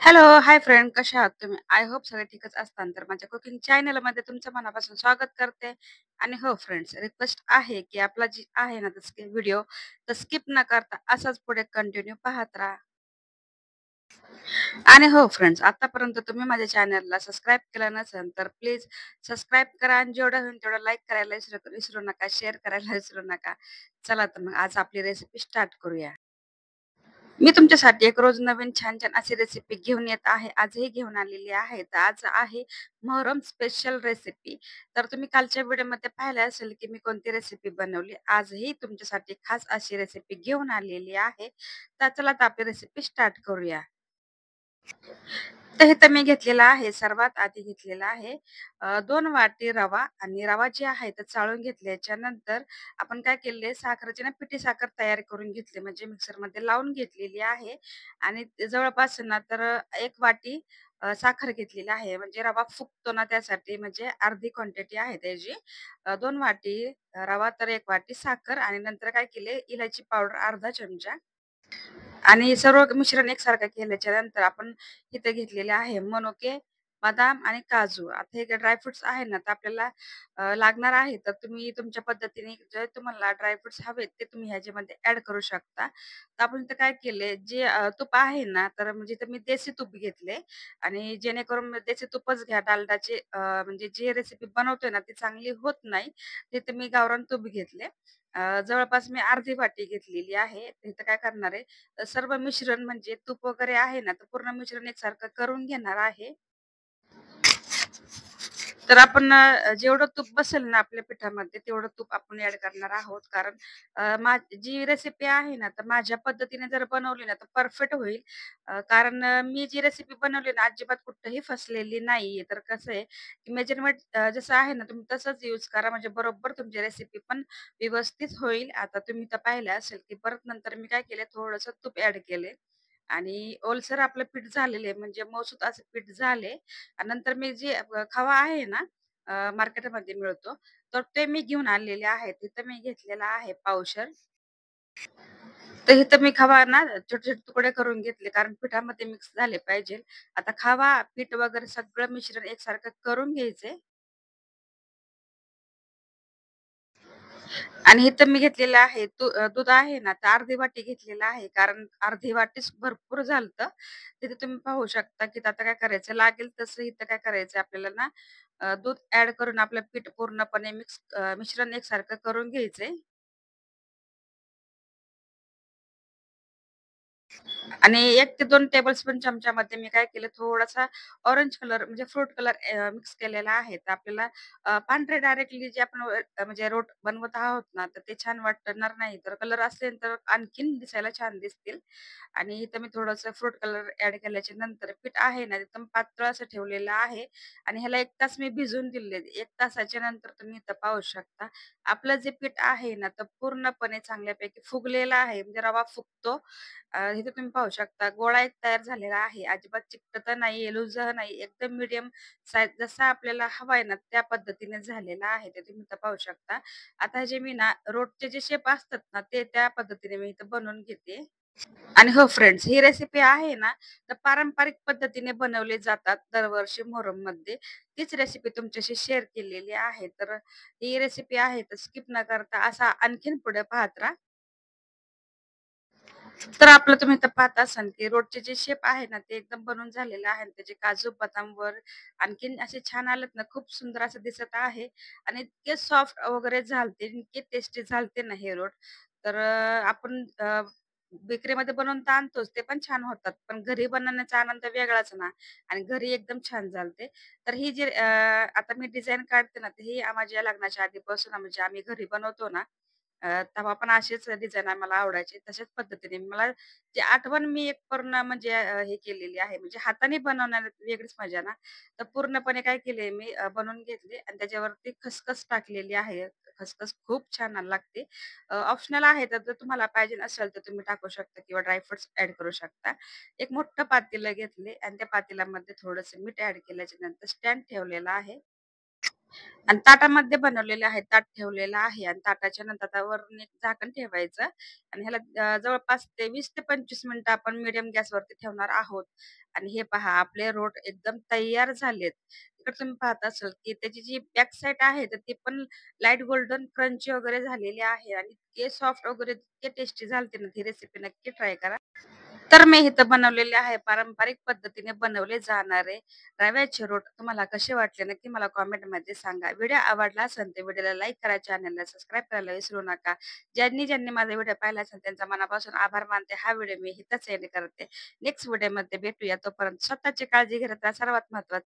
Hello, hi friend कशा आहात तुम्ही? आय होप सगळे ठीकच असताल. तर माझ्या कुकिंग चॅनलमध्ये तुमचं मनापासून स्वागत करते. आणि हो फ्रेंड्स, रिक्वेस्ट आहे की आपला जी आहे ना व्हिडिओ तर स्किप न करता असाच पुढे कंटिन्यू पाहत राहा. आणि हो फ्रेंड्स, आतापर्यंत तुम्ही माझ्या चॅनलला सबस्क्राईब केलं नसेल तर प्लीज सबस्क्राईब करा आणि जेवढं होईल तेवढं लाईक करायला विसरू नका, शेअर करायला विसरू नका. चला तर मग आज आपली रेसिपी स्टार्ट करूया. मी तुमच्यासाठी एक रोज नवीन छान-छान अशी रेसिपी घेऊन येत आहे. आजही घेऊन आलेली आहे. तर आज आहे मोहरम स्पेशल रेसिपी. तर तुम्ही कालच्या व्हिडिओमध्ये पाहिलं असेल, की मी कोणती रेसिपी बनवली. आजही तुमच्यासाठी खास अशी रेसिपी घेऊन आलेली आहे. तर चला तर आपली रेसिपी स्टार्ट करूया. तर इथं मी घेतलेला आहे, सर्वात आधी घेतलेला आहे 2 वाटी रवा आणि रवा जी आहे तर चाळून घेतल्याच्या नंतर आपण काय केले साखरेची ना पिठी साखर तयार करून घेतली म्हणजे मिक्सरमध्ये लावून घेतलेली आहे आणि ते जवळपास ना तर 1 वाटी साखर घेतलेली आहे. म्हणजे रवा फुगतो ना त्यासाठी म्हणजे अर्धी क्वांटिटी आहे त्याची. 2 वाटी रवा तर 1 वाटी साखर आणि नंतर काय केले इलायची पावडर अर्धा चमचा आणि सर्व मिश्रण एकसारखं केल्याच्या नंतर आपण इथे घेतलेले आहे मनुके, बदाम आणि काजू. आता हे ड्रायफ्रुट्स आहे ना, तर आपल्याला लागणार आहे. तर तुम्ही तुमच्या पद्धतीने जे तुम्हाला ड्रायफ्रुट्स हवेत ते तुम्ही ह्याच्यामध्ये ॲड करू शकता. तर आपण इथं काय केले, जे तूप आहे ना, तर म्हणजे इथं मी देशी तूप घेतले आणि जेणेकरून देशी तुपच घ्या. डालडाचे म्हणजे जे रेसिपी बनवतोय ना, ती चांगली होत नाही. तिथे मी गावरान तूप घेतले. जवळपास मी अर्धी वाटी घेतलेली आहे. तर इथं काय करणार आहे सर्व मिश्रण म्हणजे तूप वगैरे आहे ना, तर पूर्ण मिश्रण एकसारखं करून घेणार आहे. तर आपण जेवढं तूप बसेल ना आपल्या पिठामध्ये, तेवढं तूप आपण ॲड करणार आहोत. कारण जी रेसिपी आहे ना, तर माझ्या पद्धतीने जर बनवली ना, तर परफेक्ट होईल. कारण मी जी रेसिपी बनवली ना, अजिबात कुठेही फसलेली नाहीये. तर कसं आहे, की मेजरमेंट जसं आहे ना, तुम्ही तसंच यूज करा, म्हणजे बरोबर तुमची रेसिपी पण व्यवस्थित होईल. आता तुम्ही तर पाहिलं असेल, की परत नंतर मी काय केले, थोडंसं तूप ॲड केले आणि ओलसर आपलं पीठ झालेलं आहे, म्हणजे मऊसूत असं पीठ झाले आणि नंतर मी जे खवा आहे ना मार्केटमध्ये मिळतो, तर ते मी घेऊन आलेले आहेत. तिथं मी घेतलेला आहे पावशेर. तर इथं मी खवा ना छोटे-छोटे तुकडे करून घेतले, कारण पिठामध्ये मिक्स झाले पाहिजे. आता खवा, पीठ वगैरे सगळं मिश्रण एकसारखं करून घ्यायचंय. आणि इथं मी घेतलेलं आहे दूध आहे ना, तर अर्धी वाटी घेतलेलं आहे. कारण अर्धी वाटीच भरपूर झालतं. तिथे तुम्ही पाहू शकता, की आता काय करायचं लागेल तसं इथं काय करायचं आपल्याला ना दूध ॲड करून आपलं पीठ पूर्णपणे मिश्रण एकसारखं करून घ्यायचंय. आणि 1 ते 2 टेबलस्पून चमच्यामध्ये मी काय केलं थोडासा ऑरेंज कलर म्हणजे फ्रूट कलर मिक्स केलेला आहे. तर आपल्याला पांढरे डायरेक्टली जे आपण म्हणजे रोट बनवत आहोत ना, तर ते छान वाटणार नाही. तर कलर असेल तर आणखीन दिसायला छान दिसतील. आणि इथं मी थोडंसं फ्रूट कलर ॲड केल्याच्या नंतर पीठ आहे ना, एकदम पातळ असं ठेवलेलं आहे आणि ह्याला 1 तास मी भिजवून दिले. 1 तासाच्या नंतर तुम्ही इथं पाहू शकता. आपलं जे पीठ आहे ना, तर पूर्णपणे चांगल्यापैकी फुगलेलं आहे. म्हणजे रवा फुगतो इथे तुम्ही पाहू शकता गोळा एक तयार झालेला आहे. अजिबात चिकटत नाहीये, लूजही नाही. एकदम मीडियम साईज जसा आपल्याला हवा आहे ना, त्या पद्धतीने झालेला आहे. ते तुम्ही इथं पाहू शकता. आता जे मी ना रोटचे जे शेप असतात ना, ते त्या पद्धतीने मी इथं बनवून घेते. आणि हो फ्रेंड्स, ही रेसिपी आहे ना, तर पारंपरिक पद्धतीने बनवले जातात दरवर्षी मोहरममध्ये. तीच रेसिपी तुमच्याशी शेअर केलेली आहे. तर ही रेसिपी आहे, तर स्किप न करता असा आणखीन पुढे पाहत राहा. तर आपलं तुम्ही इथं पाहत असाल, की रोडचे जे शेप आहे ना, ते एकदम बनून झालेले आहे. त्याचे काजू, बदाम वर आणखीन असे छान आलेत ना, खूप सुंदर असं दिसत आहे आणि इतके सॉफ्ट वगैरे झालते, इतके टेस्टी झालते ना हे रोट. तर आपण बेकरीमध्ये बनवून तर आणतोच, ते पण छान होतात. पण घरी बनवण्याचा आनंद वेगळाच ना आणि घरी एकदम छान झालते. तर ही जी आता मी डिझाइन काढते ना, तर ही माझ्या लग्नाच्या आधीपासून म्हणजे आम्ही घरी बनवतो ना, तेव्हा पण अशीच डिझाइन आम्हाला आवडायची. तशाच पद्धतीने मला ती आठवण मी एक पूर्ण म्हणजे हे केलेली आहे. म्हणजे हाताने बनवण्यात वेगळीच मजा ना. तर पूर्णपणे काय केले मी बनवून घेतली आणि त्याच्यावरती खसखस टाकलेली आहे. खसखस खूप छान लागते. ऑप्शनल आहे तर जर तुम्हाला पाहिजे असेल तर तुम्ही टाकू शकता किंवा ड्राय फ्रुट्स ॲड करू शकता. एक मोठं पातेलं घेतले आणि त्या पातेल्यामध्ये थोडंसं मीठ ॲड केल्याच्या नंतर स्टँड ठेवलेला आहे. आणि ताटामध्ये बनवलेले आहेत. ताट ठेवलेलं आहे आणि ताटाच्या नंतर त्यावरून एक झाकण ठेवायचं आणि ह्याला जवळपास 20 ते 25 मिनिटं आपण मीडियम गॅसवरती ठेवणार आहोत. आणि हे पहा आपले रोट एकदम तयार झालेत. इकडे तुम्ही पाहत असाल, की त्याची जी बॅक साइड आहे, तर ती पण लाईट गोल्डन क्रंची वगैरे झालेली आहे आणि इतके सॉफ्ट वगैरे इतके टेस्टी झालते ना, ती रेसिपी नक्की ट्राय करा. तर मी इथं बनवलेले आहे पारंपरिक पद्धतीने बनवले जाणारे रव्याचे रोट तुम्हाला कसे वाटले नक्की मला कॉमेंटमध्ये सांगा. व्हिडिओ आवडला असेल तर व्हिडिओला लाईक करा, चॅनलला सबस्क्राईब करायला विसरू नका. ज्यांनी माझा व्हिडिओ पाहिला असेल त्यांचा मनापासून आभार मानते. हा व्हिडिओ मी इथंच एंड करते. नेक्स्ट व्हिडिओमध्ये भेटूया. तोपर्यंत स्वतःची काळजी घेत राहा. सर्वात महत्त्वाचं